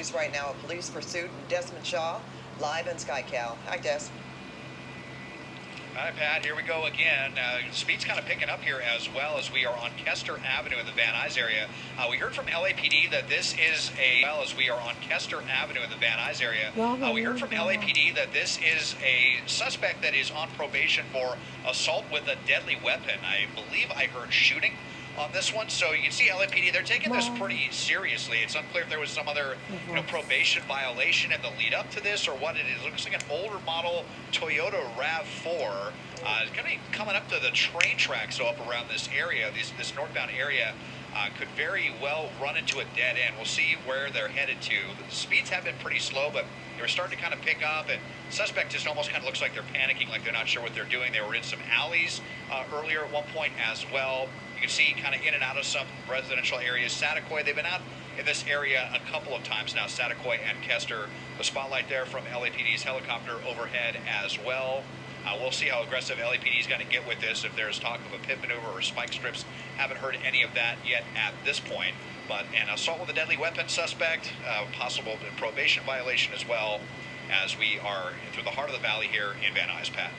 news right now, a police pursuit. Desmond Shaw, live in SkyCal. Hi, Des. Hi, Pat. Here we go again. Speed's kind of picking up here as well as we are on Kester Avenue in the Van Nuys area. We heard from LAPD that this is a suspect that is on probation for assault with a deadly weapon. I believe I heard shooting on this one, so you can see LAPD, they're taking this pretty seriously. It's unclear if there was some other probation violation in the lead up to this or what it is. It looks like an older model Toyota RAV4. It's going to be coming up to the train tracks up around this area, this northbound area. Could very well run into a dead end. We'll see where they're headed to. The speeds have been pretty slow, but they were starting to kind of pick up, and suspect just almost kind of looks like they're panicking, like they're not sure what they're doing. They were in some alleys earlier at one point as well. You can see kind of in and out of some residential areas. Satakoy, they've been out in this area a couple of times now, Satakoy and Kester. The spotlight there from LAPD's helicopter overhead as well. We'll see how aggressive LAPD is going to get with this. If there's talk of a pit maneuver or spike strips, haven't heard any of that yet at this point. But an assault with a deadly weapon suspect, possible probation violation as well, as we are through the heart of the valley here in Van Nuys, Pat.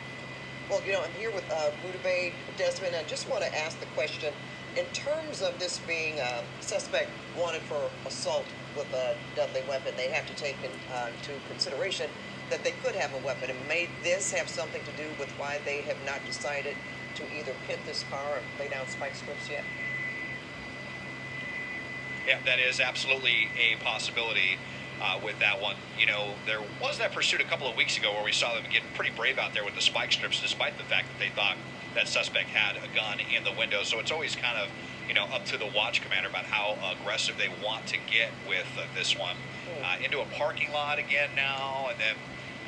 Well, I'm here with Rutabaga, Desmond. I just want to ask the question, in terms of this being a suspect wanted for assault with a deadly weapon, they have to take into consideration that they could have a weapon. And may this have something to do with why they have not decided to either pit this car or lay down spike strips yet? Yeah, that is absolutely a possibility with that one. There was that pursuit a couple of weeks ago where we saw them getting pretty brave out there with the spike strips, despite the fact that they thought that suspect had a gun in the window. So it's always kind of, up to the watch commander about how aggressive they want to get with this one. Into a parking lot again now, and then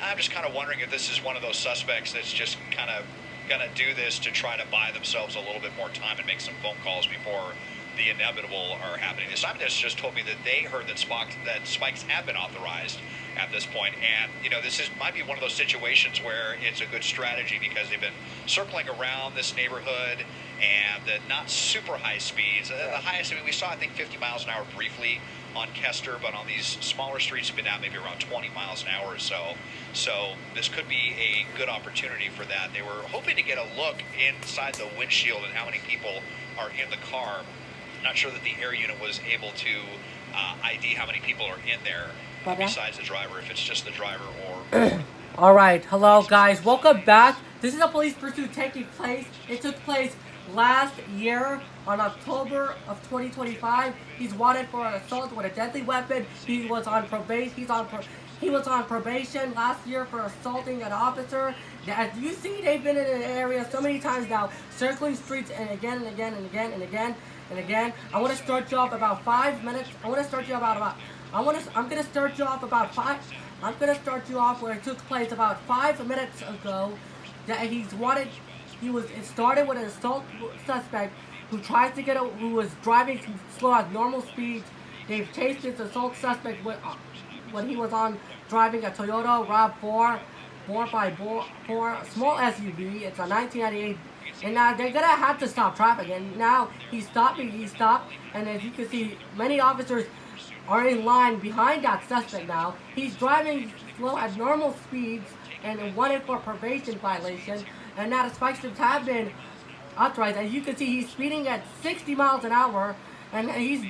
I'm just kind of wondering if this is one of those suspects that's just kind of going to do this to try to buy themselves a little bit more time and make some phone calls before the inevitable are happening. The scientists just told me that they heard that spikes have been authorized at this point, and might be one of those situations where it's a good strategy because they've been circling around this neighborhood and the not super high speeds. The highest, we saw I think 50 miles an hour briefly on Kester, but on these smaller streets have been down maybe around 20 miles an hour or so. So this could be a good opportunity for that. They were hoping to get a look inside the windshield and how many people are in the car. Not sure that the air unit was able to ID how many people are in there besides the driver, if it's just the driver or... All right, hello guys, welcome back. This is a police pursuit taking place. It took place last year on October of 2025. He's wanted for an assault with a deadly weapon. He was on probation. He was on probation last year for assaulting an officer. As you see, they've been in an area so many times now, circling streets and again and again and again and again and again. I want to start you off about 5 minutes. I'm going to start you off where it took place about 5 minutes ago. That it started with an assault suspect who was driving slow at normal speeds. They've chased this assault suspect when he was driving a Toyota RAV4 4x4 small SUV. It's a 1998. And now they're gonna have to stop traffic. And now he stopped. And as you can see, many officers are in line behind that suspect now. He's driving slow at normal speeds and wanted for probation violation. And now the spike strips have been authorized. As you can see, he's speeding at 60 miles an hour, and he's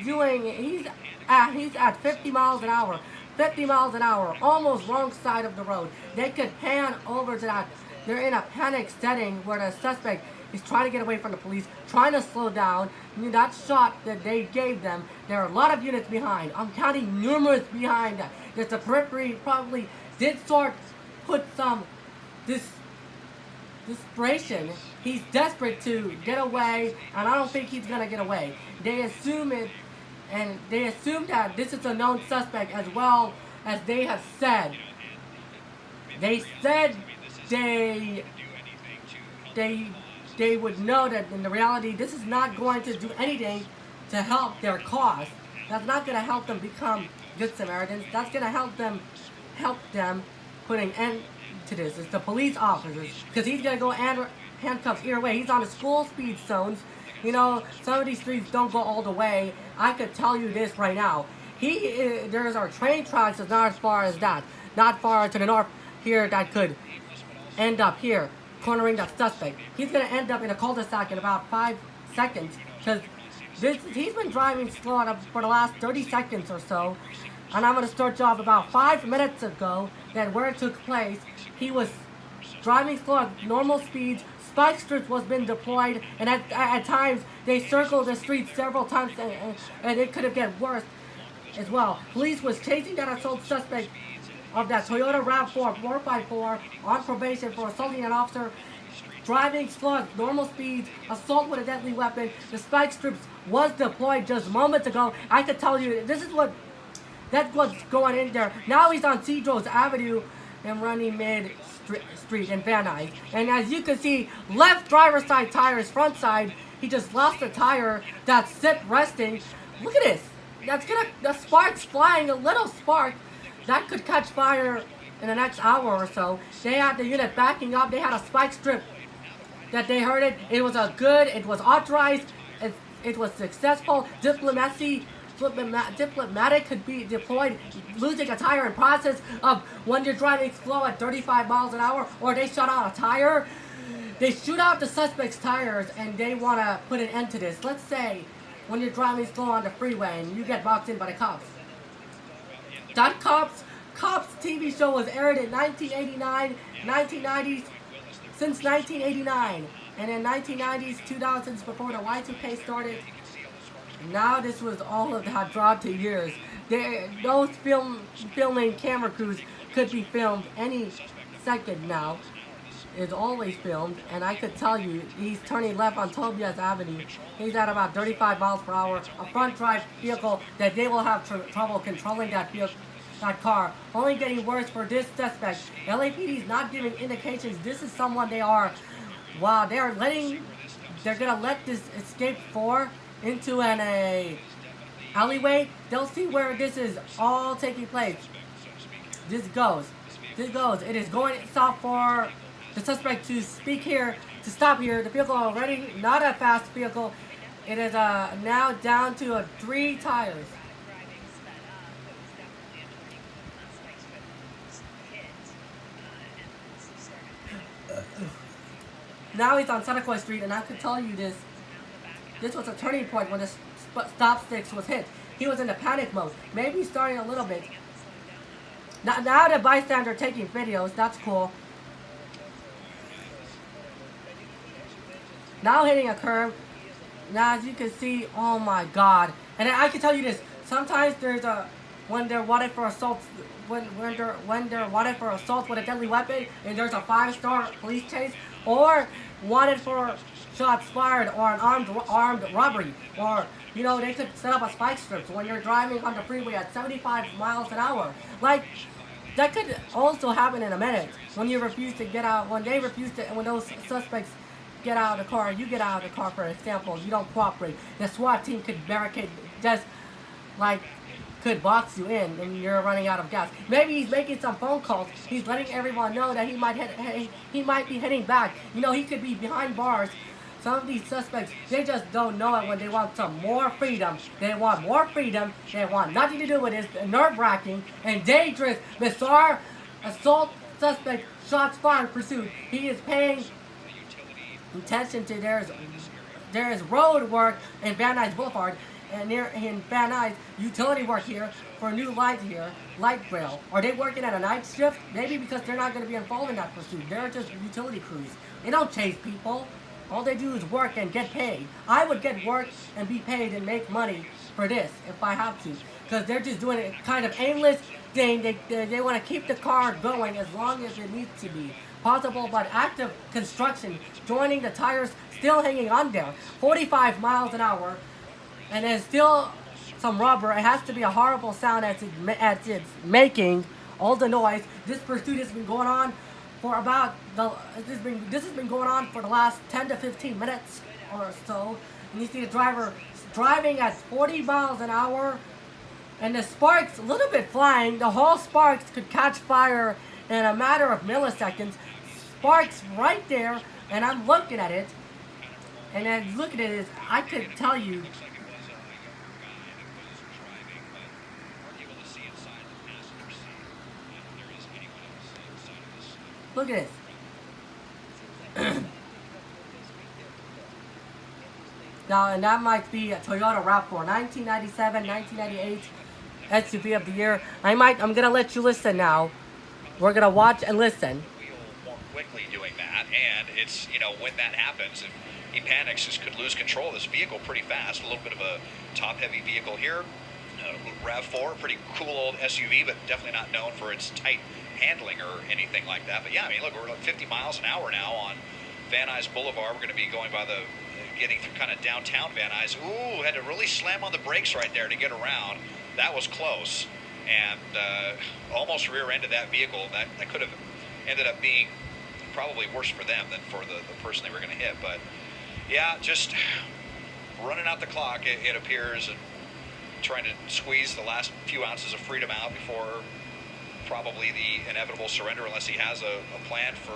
at 50 miles an hour. 50 miles an hour, almost wrong side of the road. They could pan over to that. They're in a panic setting where the suspect is trying to get away from the police, trying to slow down. That shot that they gave them, there are a lot of units behind. I'm counting numerous behind that. There's a periphery probably did put some desperation. He's desperate to get away, and I don't think he's gonna get away. They assume that this is a known suspect, as well as they have said. They said they would know that in the reality this is not going to do anything to help their cause. That's not going to help them become good Samaritans. That's going to help them putting end to this. It's the police officers, because he's going to go handcuffs either way. He's on the school speed zones. Some of these streets don't go all the way. I could tell you this right now. There's our train tracks is not as far as that, not far to the north here that could end up here, cornering that suspect. He's gonna end up in a cul-de-sac in about 5 seconds because he's been driving slow for the last 30 seconds or so. And I'm gonna start you off about 5 minutes ago that where it took place. He was driving slow at normal speeds. Spike strips was been deployed, and at times they circled the street several times, and it could have get worse as well. Police was chasing that assault suspect of that Toyota RAV4 4x4 on probation for assaulting an officer, driving slow at normal speeds, assault with a deadly weapon. The spike strips was deployed just moments ago. I could tell you that's what's going in there. Now he's on Cedros Avenue and running mid street in Van Nuys. And as you can see, left driver's side tires, front side, he just lost a tire that's sit resting. Look at this. The spark's flying, a little spark that could catch fire in the next hour or so. They had the unit backing up. They had a spike strip that they heard it. It was it was authorized. It was successful. Diplomatic could be deployed, losing a tire in process of when you're driving slow at 35 miles an hour, or they shut out a tire. They shoot out the suspect's tires and they want to put an end to this. Let's say when you're driving slow on the freeway and you get boxed in by the cops. That Cops TV show was aired in 1989, 1990s, since 1989. And in 1990s, 2000s, before the Y2K started. Now this was all of that dropped to years. Those filming camera crews could be filmed any second now. It's always filmed, and I could tell you, he's turning left on Tobias Avenue. He's at about 35 miles per hour. A front drive vehicle that they will have trouble controlling that car. Only getting worse for this suspect. LAPD is not giving indications this is someone they are. Wow, they're gonna let this escape 4 into an alleyway. They'll see where this is all taking place. This goes. It is going south for the suspect to stop here. The vehicle already not a fast vehicle. It is now down to 3 tires. Now he's on Seneca Street, and I could tell you this. This was a turning point when the stop sticks was hit. He was in a panic mode. Maybe starting a little bit. Now the bystander taking videos. That's cool. Now hitting a curb. Now as you can see, oh my God. And I can tell you this. Sometimes when they're wanted for assault, when they're wanted for assault with a deadly weapon, and there's a 5-star police chase, or wanted for shots fired or an armed robbery, or they could set up a spike strip when you're driving on the freeway at 75 miles an hour. Like that could also happen in a minute when you refuse to get out. When those suspects get out of the car, you get out of the car, for example, you don't cooperate. The SWAT team could barricade, could box you in, and you're running out of gas. Maybe he's making some phone calls. He's letting everyone know that he might be heading back. He could be behind bars. Some of these suspects, they just don't know it when they want some more freedom. They want more freedom. They want nothing to do with this nerve-wracking and dangerous, bizarre assault suspect. Shots fired pursuit. He is paying attention to there is road work in Van Nuys Boulevard, and in Van Nuys, utility work here for new lights here, light rail. Are they working at a night shift? Maybe because they're not going to be involved in that pursuit. They're just utility crews. They don't chase people. All they do is work and get paid. I would get work and be paid and make money for this if I have to, because they're just doing a kind of aimless thing. They want to keep the car going as long as it needs to be possible, but active construction, joining the tires, still hanging on there, 45 miles an hour, and there's still some rubber. It has to be a horrible sound as it's making all the noise. This pursuit has been going on for this has been going on for the last 10 to 15 minutes or so. And you see the driver driving at 40 miles an hour, and the sparks a little bit flying. The whole sparks could catch fire in a matter of milliseconds. Sparks right there, and I'm looking at it, and as looking at it, I could tell you Look at this. Now, and that might be a Toyota RAV4, 1997, 1998 SUV of the year. I'm gonna let you listen now. We're gonna watch and listen. Wheel more quickly doing that, and it's, when that happens, if he panics, this could lose control of this vehicle pretty fast. A little bit of a top-heavy vehicle here. RAV4, pretty cool old SUV, but definitely not known for its tight handling or anything like that. But yeah, I mean, look, we're like 50 miles an hour now on Van Nuys Boulevard. We're going to be going by getting through kind of downtown Van Nuys. Ooh, had to really slam on the brakes right there to get around. That was close, and almost rear-ended that vehicle. That could have ended up being probably worse for them than for the person they were going to hit. But yeah, just running out the clock, it appears, and trying to squeeze the last few ounces of freedom out before probably the inevitable surrender, unless he has a plan for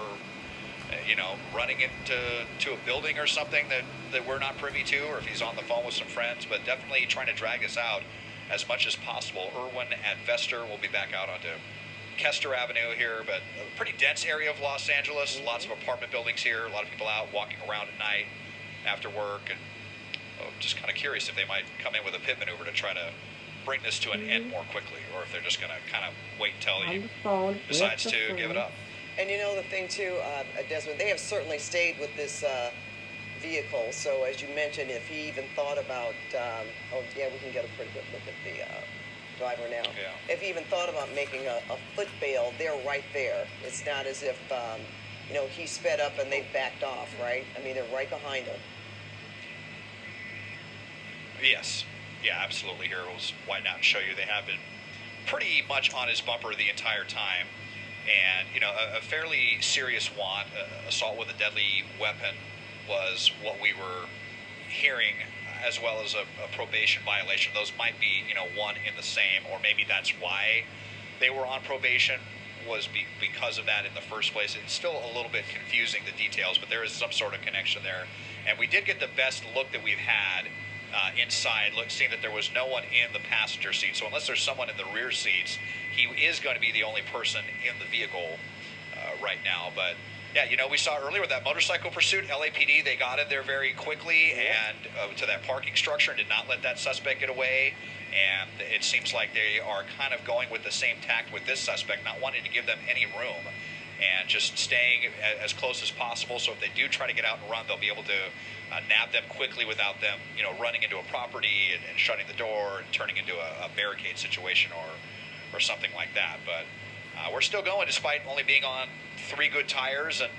running into a building or something that we're not privy to, or if he's on the phone with some friends. But definitely trying to drag this out as much as possible. Irwin at Vester. We'll be back out onto Kester Avenue here, but a pretty dense area of Los Angeles. Lots of apartment buildings here. A lot of people out walking around at night after work, and just kind of curious if they might come in with a pit maneuver to try to bring this to an end more quickly, or if they're just going to kind of wait until he decides to give it up. And the thing too, Desmond, they have certainly stayed with this vehicle. So as you mentioned, if he even thought about, we can get a pretty good look at the driver now. Yeah. If he even thought about making a foot bail, they're right there. It's not as if, he sped up and they backed off, right? I mean, they're right behind him. Yes. Yeah, absolutely. Here, we'll just widen out and show you. They have been pretty much on his bumper the entire time. And, a fairly serious want, assault with a deadly weapon, was what we were hearing, as well as a probation violation. Those might be, one in the same, or maybe that's why they were on probation, was because of that in the first place. It's still a little bit confusing, the details, but there is some sort of connection there. And we did get the best look that we've had inside, seeing that there was no one in the passenger seat. So unless there's someone in the rear seats, he is going to be the only person in the vehicle right now. But yeah, we saw earlier with that motorcycle pursuit, LAPD, they got in there very quickly and to that parking structure and did not let that suspect get away. And it seems like they are kind of going with the same tact with this suspect, not wanting to give them any room and just staying as close as possible. So if they do try to get out and run, they'll be able to nab them quickly without them, running into a property and shutting the door and turning into a barricade situation or something like that. But we're still going despite only being on 3 good tires, and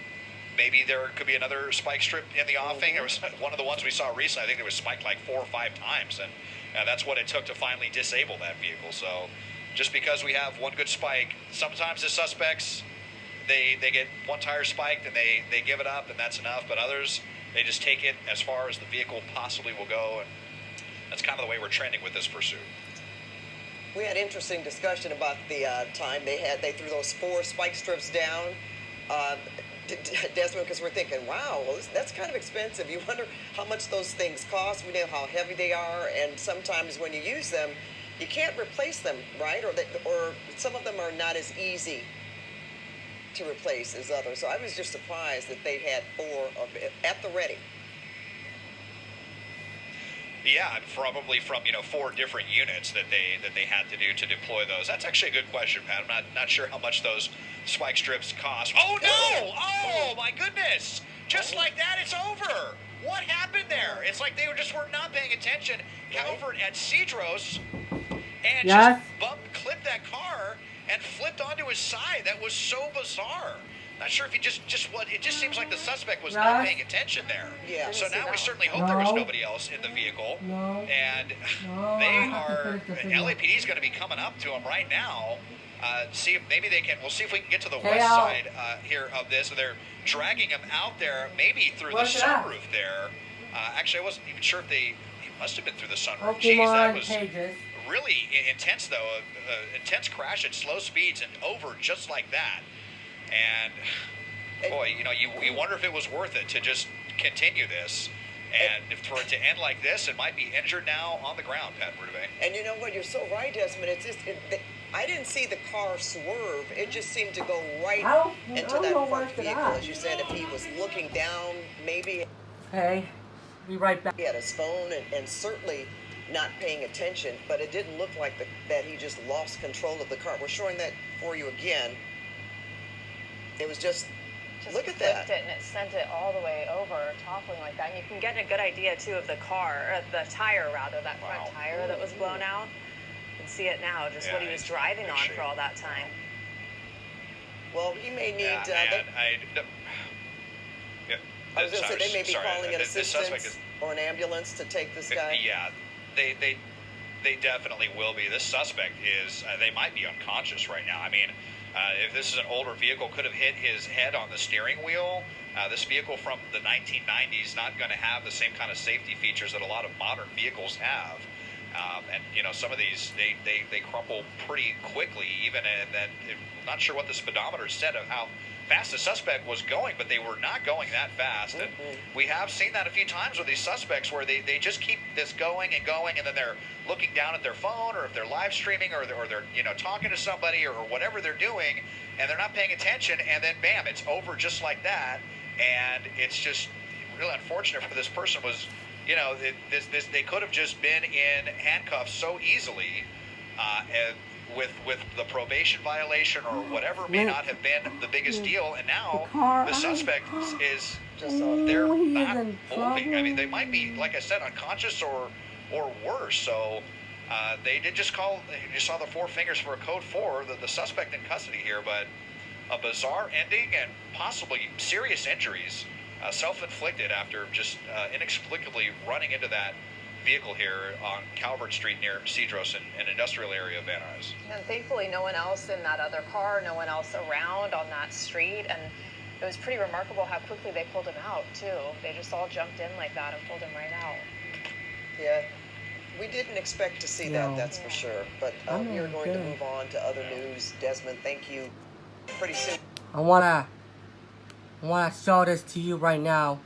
maybe there could be another spike strip in the offing. There was one of the ones we saw recently. I think it was spiked like 4 or 5 times, and that's what it took to finally disable that vehicle. So just because we have one good spike, sometimes the suspects, they get one tire spiked and they give it up, and that's enough. But others, they just take it as far as the vehicle possibly will go, and that's kind of the way we're trending with this pursuit. We had interesting discussion about the time they threw those 4 spike strips down, Desmond, because we're thinking, wow, well, that's kind of expensive. You wonder how much those things cost. We know how heavy they are, and sometimes when you use them, you can't replace them, right? Or some of them are not as easy to replace as others. So I was just surprised that they had 4 of it at the ready. Yeah, probably from 4 different units that they had to do to deploy those. That's actually a good question, Pat. I'm not sure how much those spike strips cost. Oh no! Oh my goodness! Just like that, it's over. What happened there? It's like they were not paying attention. Calvert at Cedros and just clipped that car and flipped onto his side. That was so bizarre. Not sure if he it just seems like the suspect was not paying attention there. Yeah. So now we certainly hope there was nobody else in the vehicle. And they are, LAPD is going to be coming up to him right now. See if maybe we'll see if we can get to the west side here of this. So they're dragging him out there, maybe through the sunroof there. Actually, I wasn't even sure if it must have been through the sunroof. Jeez, that was really intense though. Intense crash at slow speeds and over just like that. And boy, you wonder if it was worth it to just continue this, and for it to end like this, it might be injured now on the ground, Pat Bertubay. And you know what? You're so right, Desmond. It's just I didn't see the car swerve. It just seemed to go right I into don't that know front what's vehicle. that. As you said, if he was looking down, maybe Hey, be right back. he had his phone and certainly not paying attention, but it didn't look like that he just lost control of the car. We're showing that for you again. It was just look at that. It and it sent it all the way over, toppling like that. And you can get a good idea too of the car, or the tire rather, that front tire that was blown out. You can see it now, just what he was driving on for all that time. Well, he may need. I was going to say they may be calling an assistance or an ambulance to take this guy. Yeah, they definitely will be. This suspect is. They might be unconscious right now. I mean. If this is an older vehicle, could have hit his head on the steering wheel. This vehicle from the 1990s not going to have the same kind of safety features that a lot of modern vehicles have. And you know, some of these they crumple pretty quickly. Even and then I'm not sure what the speedometer said of how fast the suspect was going, but they were not going that fast. And we have seen that a few times with these suspects where they just keep this going and going, and then they're looking down at their phone, or if they're live streaming, or they're you know, talking to somebody, or whatever they're doing, and they're not paying attention, and then bam, it's over just like that. And it's just really unfortunate for this person. Was, you know, they could have just been in handcuffs so easily, and with the probation violation or whatever may not have been the biggest deal, and now the suspect is just they're not moving. I mean, they might be, like I said, unconscious or worse. So they did just call. You saw the 4 fingers for a code 4. The suspect in custody here, but a bizarre ending and possibly serious injuries, self-inflicted after just inexplicably running into that vehicle here on Calvert Street near Cedros, an industrial area of Van Nuys. And thankfully no one else in that other car, no one else around on that street, and it was pretty remarkable how quickly they pulled him out too. They just all jumped in like that and pulled him right out. Yeah, we didn't expect to see that, that's for sure. But we are going to move on to other news. Desmond, thank you. Pretty soon. I wanna show this to you right now.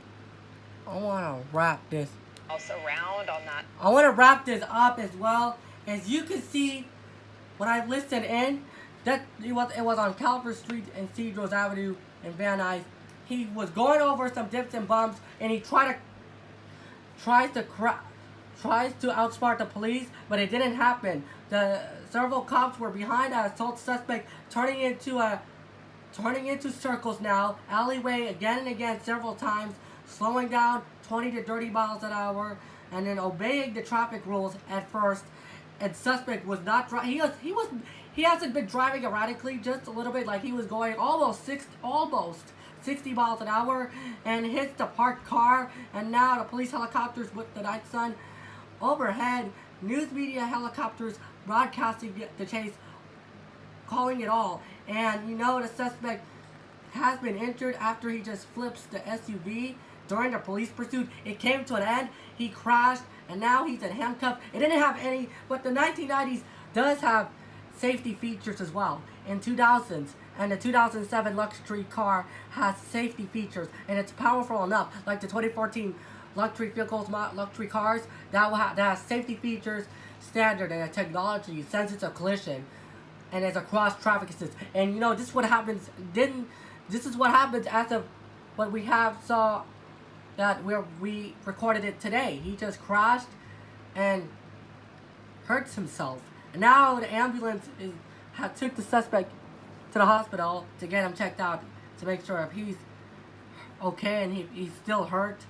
I wanna wrap this. Else around on that. I want to wrap this up as well. As you can see, when I listened in, that it was on Calvert Street and Cedros Avenue in Van Nuys. He was going over some dips and bumps, and he tries to outsmart the police, but it didn't happen. The several cops were behind that assault suspect, turning into circles now, alleyway again and again several times, slowing down 20 to 30 miles an hour, and then obeying the traffic rules at first. And suspect was not driving. He hasn't been driving erratically, just a little bit, like he was going almost 60 miles an hour, and hits the parked car. And now the police helicopters with the night sun overhead, news media helicopters broadcasting the chase, calling it all. And you know, the suspect has been injured after he just flips the SUV during the police pursuit. It came to an end. He crashed, and now he's in handcuffs. It didn't have any, but the 1990s does have safety features as well. In 2000s, and the 2007 luxury car has safety features, and it's powerful enough, like the 2014 luxury vehicles, luxury cars, that has safety features, standard, and a technology senses a collision, and there's a cross traffic assist. And you know, this is what happens. This is what happens as of what we saw that we recorded it today. He just crashed and hurts himself. And now the ambulance took the suspect to the hospital to get him checked out to make sure if he's okay and he's still hurt.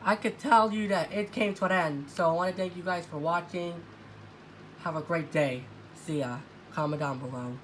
I could tell you that it came to an end. So I want to thank you guys for watching. Have a great day. See ya. Comment down below.